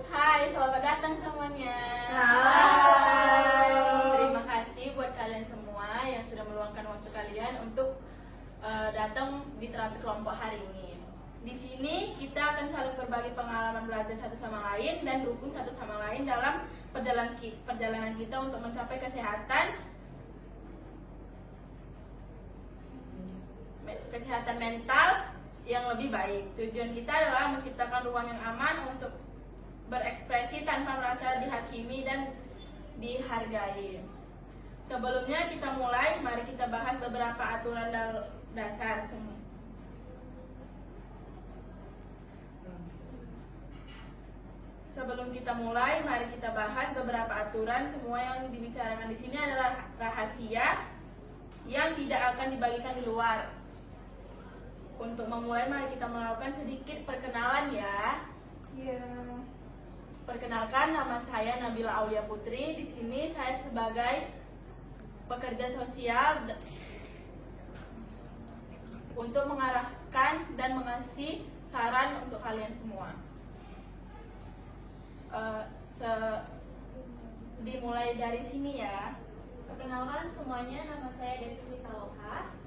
Hai, selamat datang semuanya. Hai. Terima kasih buat kalian semua yang sudah meluangkan waktu kalian untuk datang di terapi kelompok hari ini. Di sini kita akan saling berbagi pengalaman belajar satu sama lain dan dukung satu sama lain dalam perjalanan kita untuk mencapai kesehatan mental yang lebih baik. Tujuan kita adalah menciptakan ruang yang aman untuk berekspresi tanpa merasa dihakimi dan dihargai. Sebelumnya kita mulai, mari kita bahas beberapa aturan dasar semua. Sebelum kita mulai, mari kita bahas beberapa aturan. Semua yang dibicarakan di sini adalah rahasia yang tidak akan dibagikan di luar. Untuk memulai, mari kita melakukan sedikit perkenalan ya. Iya. Perkenalkan, nama saya Nabila Aulia Putri. Di sini saya sebagai pekerja sosial untuk mengarahkan dan mengasih saran untuk kalian semua. Dimulai dari sini ya. Perkenalkan semuanya, nama saya Devi Vitaloka.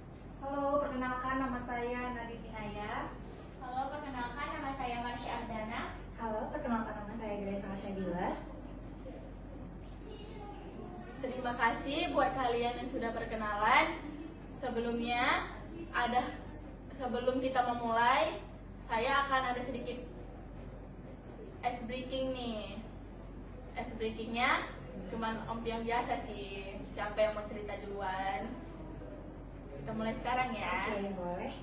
Halo, perkenalkan nama saya Nadine Inaya. Halo, perkenalkan nama saya Marsha Ardana. Halo, perkenalkan nama saya Grace Asyadila. Terima kasih buat kalian yang sudah perkenalan. Sebelum kita memulai, saya akan ada sedikit ice breaking nih. Ice breakingnya cuman yang biasa sih. Siapa yang mau cerita duluan? Kita mulai sekarang ya. Oke, boleh.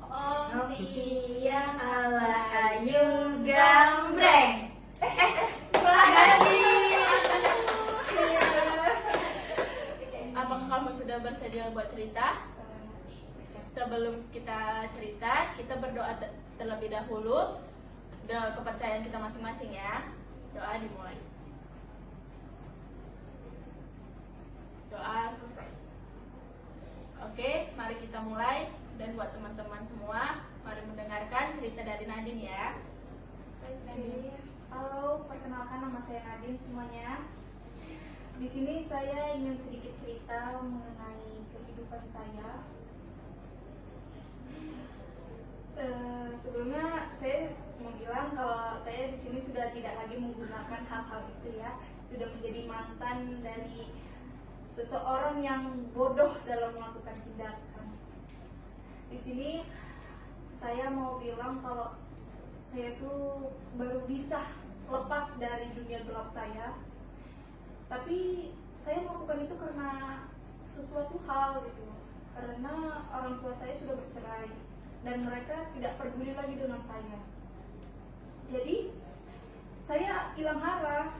Opi yang ala Ayu Gambreng. Apakah kamu sudah bersedia buat cerita? Sebelum kita cerita, kita berdoa terlebih dahulu. Kepercayaan kita masing-masing ya. Doa dimulai. Doa selesai. Oke, mari kita mulai. Dan buat teman-teman semua, mari mendengarkan cerita dari Nadine ya. Oke. Halo, perkenalkan nama saya Nadine semuanya. Di sini saya ingin sedikit cerita mengenai kehidupan saya. Sebelumnya saya mau bilang kalau saya di sini sudah tidak lagi menggunakan hal-hal itu ya. Sudah menjadi mantan dari seseorang yang bodoh dalam melakukan tindakan. Di sini saya mau bilang kalau saya tuh baru bisa lepas dari dunia gelap saya. Tapi saya melakukan itu karena sesuatu hal gitu. Karena orang tua saya sudah bercerai dan mereka tidak peduli lagi dengan saya. Jadi saya hilang arah,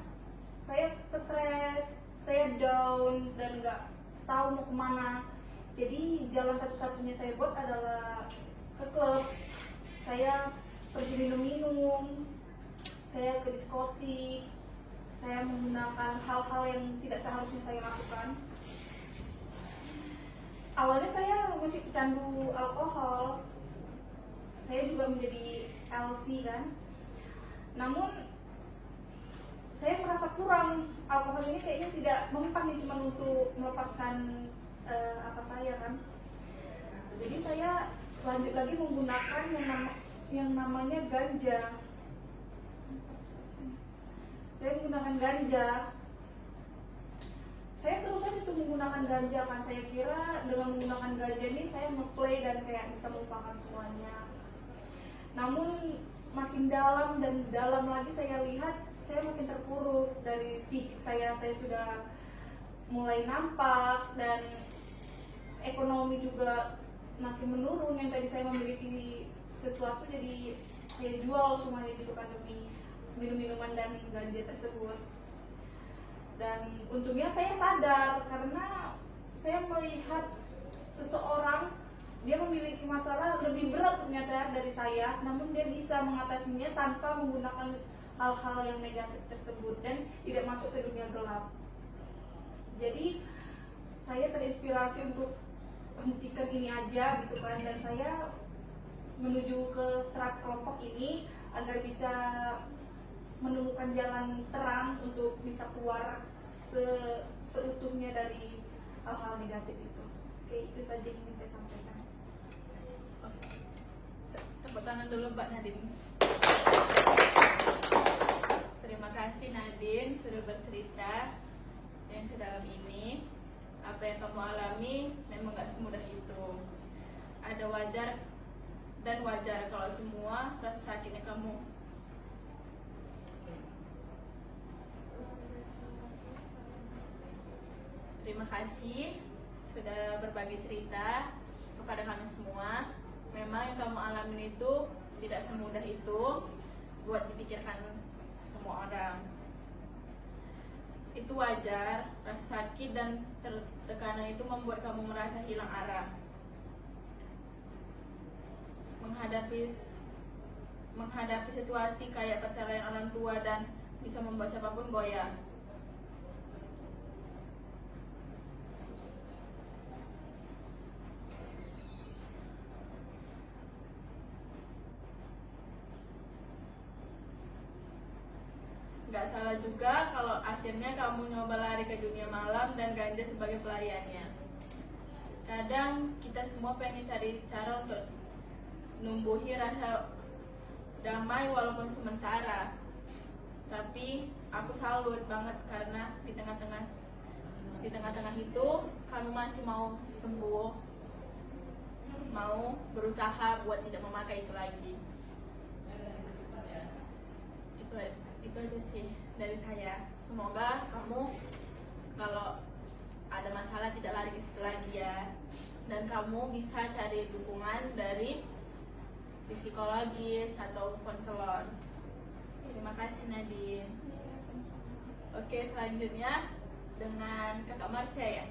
saya stres, saya down dan nggak tahu mau kemana. Jadi jalan satu-satunya saya buat adalah ke klub. Saya pergi minum-minum, saya ke diskotik, saya menggunakan hal-hal yang tidak seharusnya saya lakukan. Awalnya saya masih pecandu alkohol, saya juga menjadi LC kan. Namun saya merasa kurang, alkohol ini kayaknya tidak mempan nih cuma untuk melepaskan apa saya kan. Jadi saya lanjut lagi menggunakan yang namanya ganja. Saya menggunakan ganja. Saya terus saja tuh menggunakan ganja kan. Saya kira dengan menggunakan ganja ini saya nge-play dan kayak bisa melupakan semuanya. Namun makin dalam dan dalam lagi saya lihat saya makin terpuruk. Dari fisik saya sudah mulai nampak dan ekonomi juga makin menurun. Yang tadi saya memiliki sesuatu jadi saya jual semuanya gitu kan demi minum-minuman dan ganja tersebut. Dan untungnya saya sadar karena saya melihat seseorang dia memiliki masalah lebih berat ternyata dari saya, namun dia bisa mengatasinya tanpa menggunakan hal-hal yang negatif tersebut dan tidak masuk ke dunia gelap. Jadi saya terinspirasi untuk hentikan ini aja gitu kan, dan saya menuju ke terapi kelompok ini agar bisa menemukan jalan terang untuk bisa keluar seutuhnya dari hal-hal negatif itu. Oke, itu saja yang ingin saya sampaikan. Tepuk tangan dulu Mbak Nadine. Terima kasih Nadine sudah bercerita yang sedalam ini. Apa yang kamu alami memang gak semudah itu. Ada wajar dan wajar kalau semua rasa sakitnya kamu. Terima kasih sudah berbagi cerita kepada kami semua. Memang yang kamu alami itu tidak semudah itu buat dipikirkan semua orang. Itu wajar, rasa sakit dan tekanan itu membuat kamu merasa hilang arah. Menghadapi situasi kayak perceraian orang tua dan bisa membuat siapapun goyah. Gak salah juga kalau akhirnya kamu nyoba lari ke dunia malam dan ganja sebagai pelariannya. Kadang kita semua pengen cari cara untuk numbuhi rasa damai walaupun sementara. Tapi aku salut banget karena di tengah-tengah itu kamu masih mau sembuh, mau berusaha buat tidak memakai itu lagi. Itu aja sih dari saya. Semoga kamu kalau ada masalah tidak lari ke situ lagi ya, dan kamu bisa cari dukungan dari psikologis atau konselor. Terima kasih Nadine. Oke, selanjutnya dengan Kakak Marsha ya.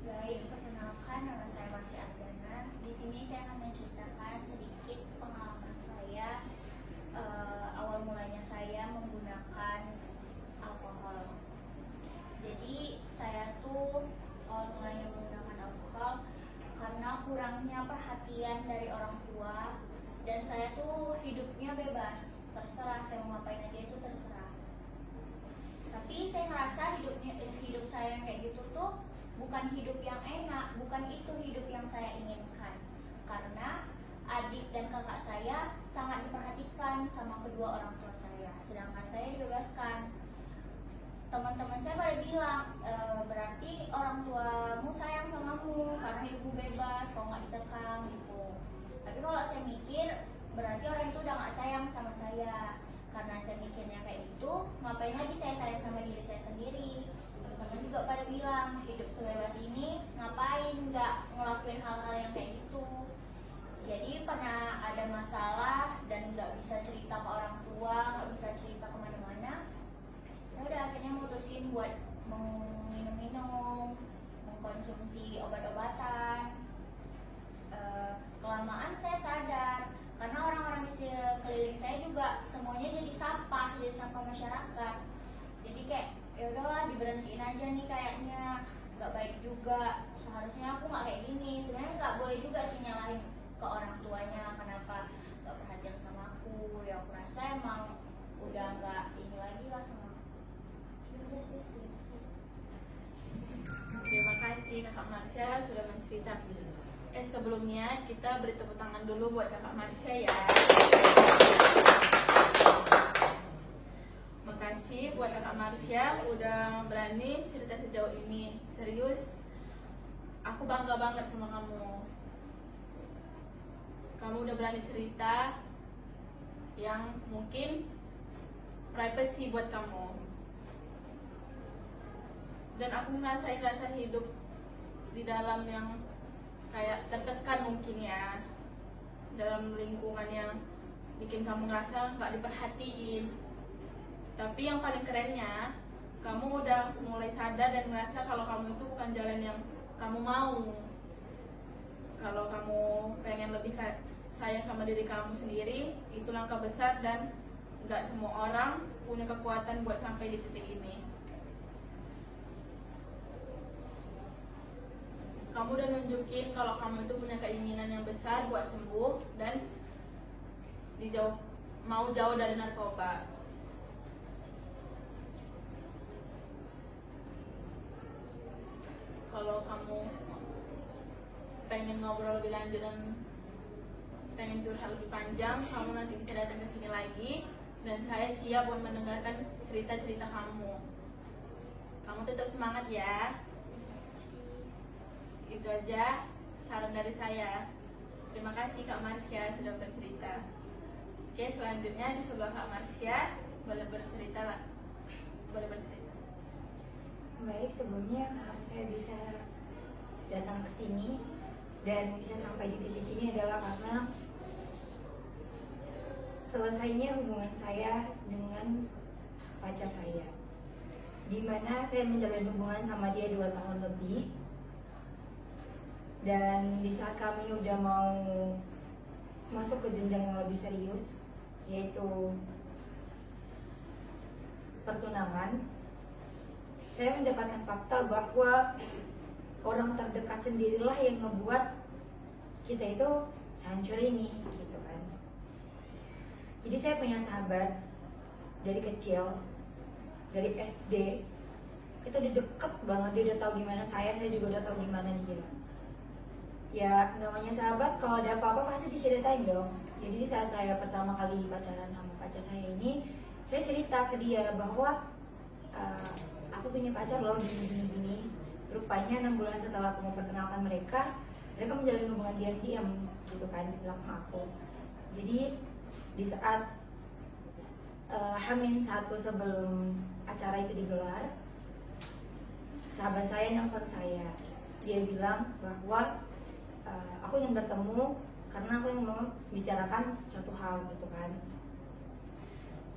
Baik, perkenalkan nama saya Marsha Ardana. Di sini saya akan menceritakan sedikit pengalaman saya. Awal mulanya saya menggunakan alkohol. Jadi saya tuh awal mulanya menggunakan alkohol karena kurangnya perhatian dari orang tua, dan saya tuh hidupnya bebas, terserah saya mau ngapain aja itu terserah. Tapi saya ngerasa hidup saya yang kayak gitu tuh bukan hidup yang enak, bukan itu hidup yang saya inginkan. Karena adik dan kakak saya sangat diperhatikan sama kedua orang tua saya, sedangkan saya dibebaskan. Teman-teman saya pada bilang, berarti orang tuamu sayang samamu karena hidupmu bebas, kalau nggak ditekan gitu. Tapi kalau saya mikir, berarti orang itu udah nggak sayang sama saya. Karena saya mikirnya kayak gitu, ngapain lagi saya sayang sama diri saya sendiri. Teman-teman juga pada bilang, hidup sebebas ini ngapain nggak ngelakuin hal-hal yang kayak gitu. Jadi pernah ada masalah dan nggak bisa cerita ke orang tua, nggak bisa cerita kemana-mana. Ya udah akhirnya mutusin buat minum-minum, mengkonsumsi obat-obatan. Kelamaan saya sadar karena orang-orang di sekeliling saya juga semuanya jadi sampah masyarakat. Jadi kayak ya udahlah diberhentiin aja nih kayaknya, nggak baik juga. Seharusnya aku nggak kayak gini. Sebenarnya nggak boleh juga sih nyalahin ke orang tuanya kenapa nggak perhatian sama aku. Ya aku rasa emang udah nggak ini lagi lah sama aku. Udah sih segitu. Terima kasih Kakak Marsha sudah menceritakan. Sebelumnya kita beri tepuk tangan dulu buat Kakak Marsha ya. Makasih buat Kakak Marsha udah berani cerita sejauh ini. Serius, aku bangga banget sama kamu. Kamu udah berani cerita yang mungkin privacy buat kamu. Dan aku ngerasain rasa hidup di dalam yang kayak tertekan mungkin ya, dalam lingkungan yang bikin kamu ngerasa gak diperhatiin. Tapi yang paling kerennya, kamu udah mulai sadar dan ngerasa kalau kamu itu bukan jalan yang kamu mau. Kalau kamu pengen lebih sayang sama diri kamu sendiri, itu langkah besar dan gak semua orang punya kekuatan buat sampai di titik ini. Kamu udah nunjukin kalau kamu itu punya keinginan yang besar buat sembuh dan mau jauh dari narkoba. Kalau kamu pengen ngobrol lebih lanjut dan pengen curhat lebih panjang, kamu nanti bisa datang ke sini lagi dan saya siap buat mendengarkan cerita-cerita kamu. Kamu tetap semangat ya. Itu aja saran dari saya. Terima kasih Kak Marsha sudah bercerita. Oke, selanjutnya di sebelah Kak Marsha boleh bercerita lah. Boleh bercerita. Baik, sebelumnya saya bisa datang ke sini dan bisa sampai di titik ini adalah karena selesainya hubungan saya dengan pacar saya, dimana saya menjalin hubungan sama dia 2 tahun lebih. Dan di saat kami udah mau masuk ke jenjang yang lebih serius, yaitu pertunangan, saya mendapatkan fakta bahwa orang terdekat sendirilah yang ngebuat kita itu sehancur ini, gitu kan. Jadi saya punya sahabat dari kecil, dari SD, kita udah deket banget, dia udah tahu gimana saya juga udah tahu gimana dia. Ya namanya sahabat, kalau ada apa-apa pasti diceritain dong. Jadi di saat saya pertama kali pacaran sama pacar saya ini, saya cerita ke dia bahwa aku punya pacar loh gini. Rupanya 6 bulan setelah aku memperkenalkan mereka menjalin hubungan diam-diam gitu kan di belakang aku. Jadi di saat H-1 sebelum acara itu digelar, sahabat saya nelfon saya. Dia bilang bahwa aku ingin bertemu karena aku ingin membicarakan suatu hal gitu kan.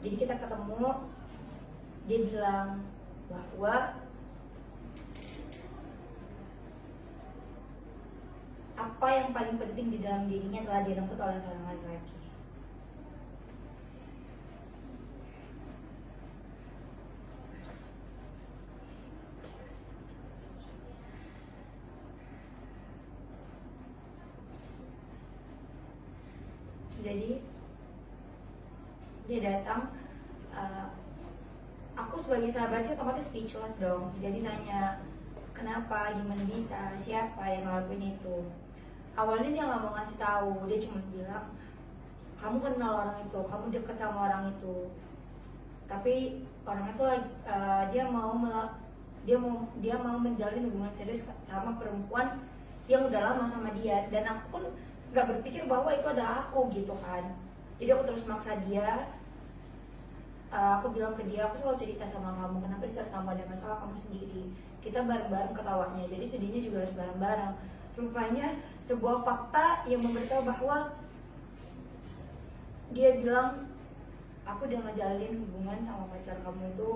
Jadi kita ketemu, dia bilang bahwa apa yang paling penting di dalam dirinya telah direnggut oleh seorang laki-laki. Jadi dia datang, aku sebagai sahabatnya otomatis speechless dong. Jadi nanya kenapa, gimana bisa, siapa yang ngelakuin itu. Awalnya dia nggak mau ngasih tahu, dia cuma bilang kamu kenal orang itu, kamu deket sama orang itu. Tapi orang itu lagi dia mau menjalin hubungan serius sama perempuan yang udah lama sama dia, dan aku pun nggak berpikir bahwa itu adalah aku gitu kan. Jadi aku terus maksa dia. Aku bilang ke dia, aku selalu cerita sama kamu, kenapa di saat kamu ada masalah kamu sendiri, kita bareng-bareng ketawanya, jadi sedihnya juga harus bareng-bareng. Rupanya sebuah fakta yang memberitahu bahwa dia bilang aku udah ngejalin hubungan sama pacar kamu itu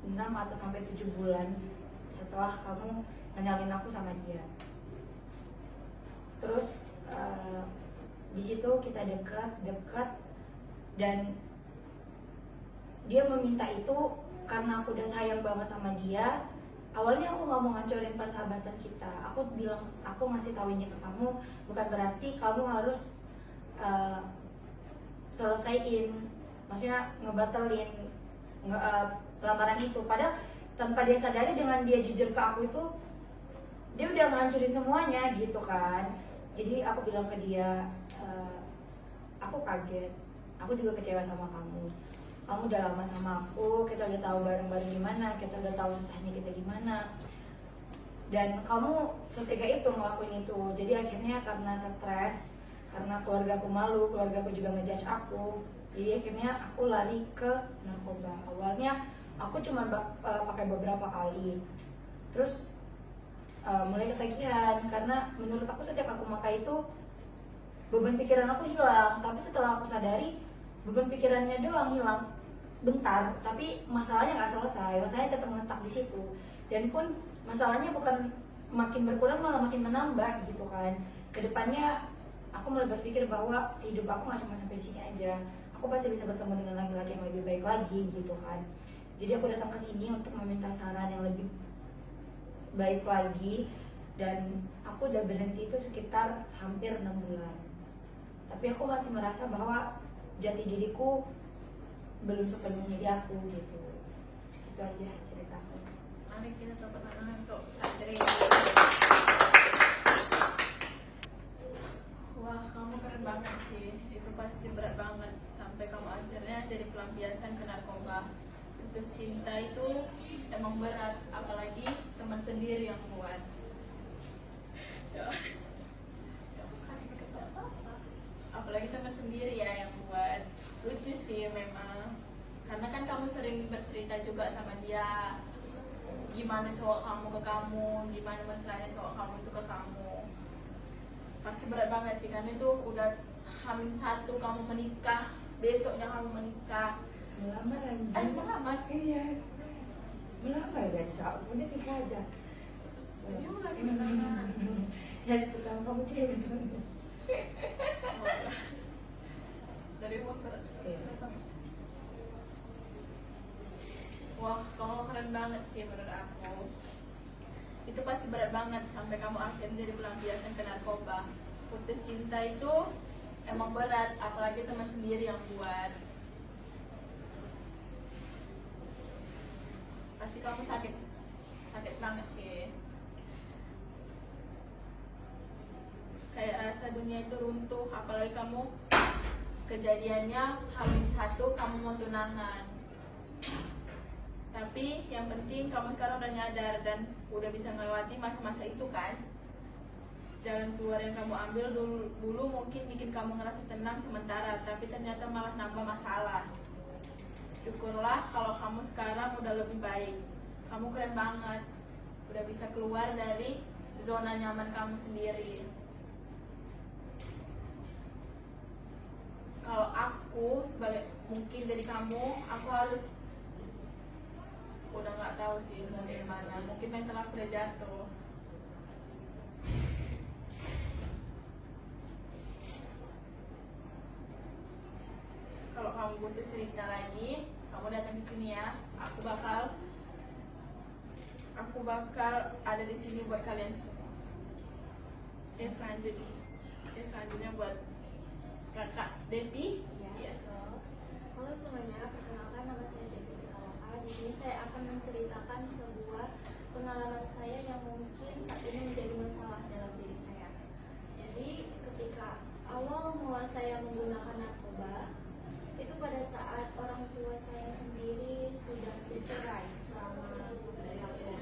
6 atau sampai 7 bulan setelah kamu ngenalin aku sama dia. Terus di situ kita dekat dan dia meminta itu karena aku udah sayang banget sama dia. Awalnya aku nggak mau ngancurin persahabatan kita. Aku bilang, aku ngasih tahu ini ke kamu bukan berarti kamu harus selesaiin, maksudnya ngebatalin lamaran itu. Padahal tanpa dia sadari, dengan dia jujur ke aku itu, dia udah ngancurin semuanya gitu kan. Jadi aku bilang ke dia, aku kaget, aku juga kecewa sama kamu. Kamu udah lama sama aku, kita udah tahu bareng-bareng gimana, kita udah tahu susahnya kita gimana. Dan kamu setega itu ngelakuin itu. Jadi akhirnya karena stres, karena keluarga aku malu, keluarga aku juga ngejudge aku. Jadi akhirnya aku lari ke narkoba. Awalnya aku cuma pakai beberapa kali. Terus mulai ketagihan, karena menurut aku setiap aku makai itu beban pikiran aku hilang. Tapi setelah aku sadari, beban pikirannya doang hilang bentar, tapi masalahnya nggak selesai, masalahnya tetap nge-stuck di situ. Dan pun masalahnya bukan makin berkurang, malah makin menambah gitu kan. Kedepannya aku mulai berpikir bahwa hidup aku nggak cuma sampai di sini aja, aku pasti bisa bertemu dengan laki-laki yang lebih baik lagi gitu kan. Jadi aku datang ke sini untuk meminta saran yang lebih baik lagi, dan aku udah berhenti itu sekitar hampir 6 bulan. Tapi aku masih merasa bahwa jati diriku belum sepenuhnya di aku gitu. Itu aja ceritaku. Mari kita tepuk tangan untuk Kadri. Wah, kamu keren banget sih. Itu pasti berat banget sampai kamu akhirnya jadi pelampiasan ke narkoba. Putus cinta itu emang berat, apalagi teman sendiri yang kuat. Ya. Apalagi teman sendiri ya yang buat. Lucu sih memang, karena kan kamu sering bercerita juga sama dia gimana cowok kamu ke kamu, gimana mesranya cowok kamu itu ke kamu. Pasti berat banget sih, karena itu udah H-1 kamu menikah, besoknya kamu menikah. Melamar anjing. Melamar? Iya. Melamar kan cowok, udah nikah aja. Iya lagi melamar. Hari pertama kamu cewek. Dari wah berat. Iya. Wah, kamu keren banget sih menurut aku. Itu pasti berat banget sampai kamu akhirnya jadi pelampiasan ke narkoba. Putus cinta itu emang berat, apalagi teman sendiri yang buat. Pasti kamu sakit banget sih. Kayak rasa dunia itu runtuh, apalagi kamu kejadiannya H-1 kamu mau tunangan. Tapi yang penting kamu sekarang udah nyadar dan udah bisa melewati masa-masa itu kan. Jalan keluar yang kamu ambil dulu mungkin bikin kamu ngerasa tenang sementara, tapi ternyata malah nambah masalah. Syukurlah kalau kamu sekarang udah lebih baik. Kamu keren banget, udah bisa keluar dari zona nyaman kamu sendiri. Kalau aku sebagai mungkin dari kamu, aku harus udah nggak tahu sih mau gimana. Mungkin mental aku udah jatuh. Kalau kamu butuh cerita lagi, kamu datang di sini ya. Aku bakal ada di sini buat kalian semua. Selanjutnya buat Kakak Devi. Iya. Halo semuanya, perkenalkan nama saya Devi Pitaloka. Di sini saya akan menceritakan sebuah pengalaman saya yang mungkin saat ini menjadi masalah dalam diri saya. Jadi ketika awal mula saya menggunakan narkoba, itu pada saat orang tua saya sendiri sudah bercerai selama 9 tahun.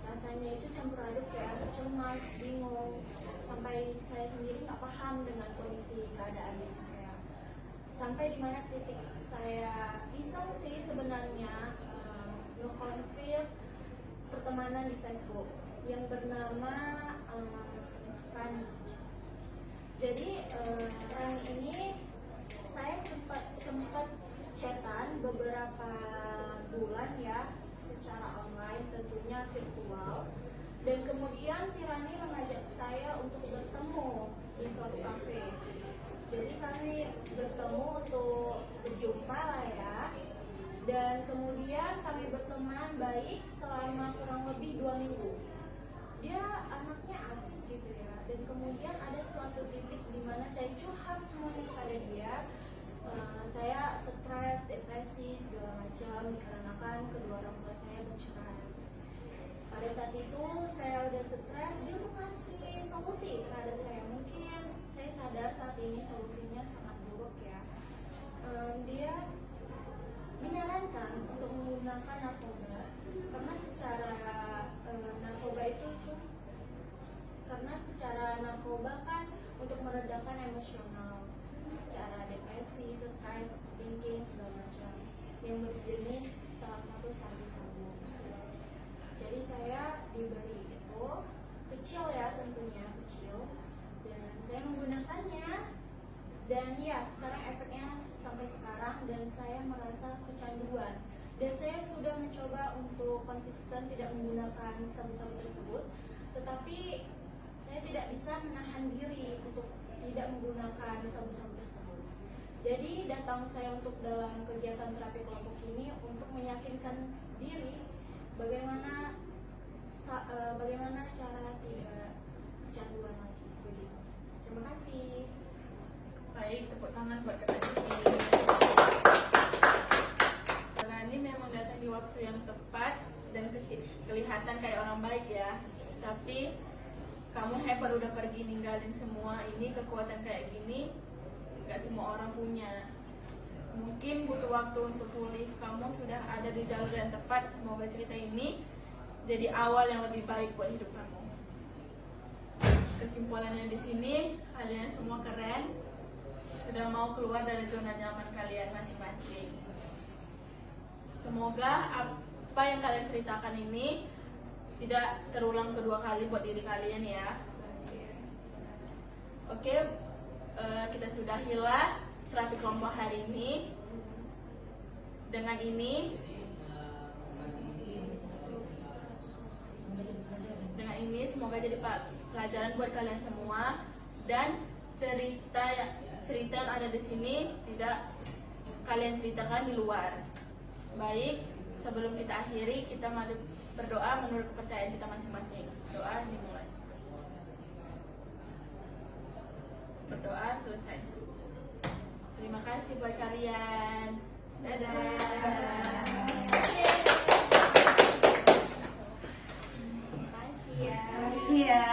Rasanya itu campur aduk ya, cemas, bingung, sampai saya sendiri nggak paham dengan kondisi keadaan diri saya. Sampai dimana titik saya iseng sih sebenarnya nge-confirm pertemanan di Facebook yang bernama Rani. Jadi Rani ini saya sempat chatan beberapa bulan ya, secara online tentunya virtual. Dan kemudian si Rani mengajak saya untuk bertemu di suatu kafe. Jadi kami bertemu untuk berjumpa lah ya. Dan kemudian kami berteman baik selama kurang lebih 2 minggu. Dia anaknya asik gitu ya. Dan kemudian ada suatu titik di mana saya curhat semuanya kepada dia. Saya stres, depresi, segala macam dikarenakan kedua orang tua saya bercerai. Pada saat itu saya udah stres, dia tuh ngasih solusi terhadap saya. Mungkin saya sadar saat ini solusinya sangat buruk ya. Dia menyarankan untuk menggunakan narkoba karena secara narkoba kan untuk meredakan emosional, secara depresi, stres, overthinking segala macam yang berjenis salah satu sabu-sabu. Jadi saya diberi itu kecil ya, tentunya kecil, dan saya menggunakannya. Dan ya sekarang efeknya sampai sekarang, dan saya merasa kecanduan. Dan saya sudah mencoba untuk konsisten tidak menggunakan sabu-sabu tersebut, tetapi saya tidak bisa menahan diri untuk tidak menggunakan sabu-sabu tersebut. Jadi datang saya untuk dalam kegiatan terapi kelompok ini untuk meyakinkan diri bagaimana cara tidak kecanduan lagi begitu. Terima kasih. Baik, tepuk tangan buat Kak Adi. Rani memang datang di waktu yang tepat dan kelihatan kayak orang baik ya. Tapi kamu hebat udah pergi ninggalin semua ini, kekuatan kayak gini nggak semua orang punya. Mungkin butuh waktu untuk pulih. Kamu sudah ada di jalur yang tepat. Semoga cerita ini jadi awal yang lebih baik buat hidup kamu. Kesimpulannya di sini, kalian semua keren, sudah mau keluar dari zona nyaman kalian masing-masing. Semoga apa yang kalian ceritakan ini tidak terulang kedua kali buat diri kalian ya. Oke, kita sudahilah terapi kelompok hari ini. Dengan ini semoga jadi pelajaran buat kalian semua, dan cerita yang ada di sini tidak kalian ceritakan di luar. Baik, sebelum kita akhiri, kita mari berdoa menurut kepercayaan kita masing-masing. Doa dimulai. Berdoa selesai. Terima kasih buat kalian. Dadah. Makasih ya. Makasih ya.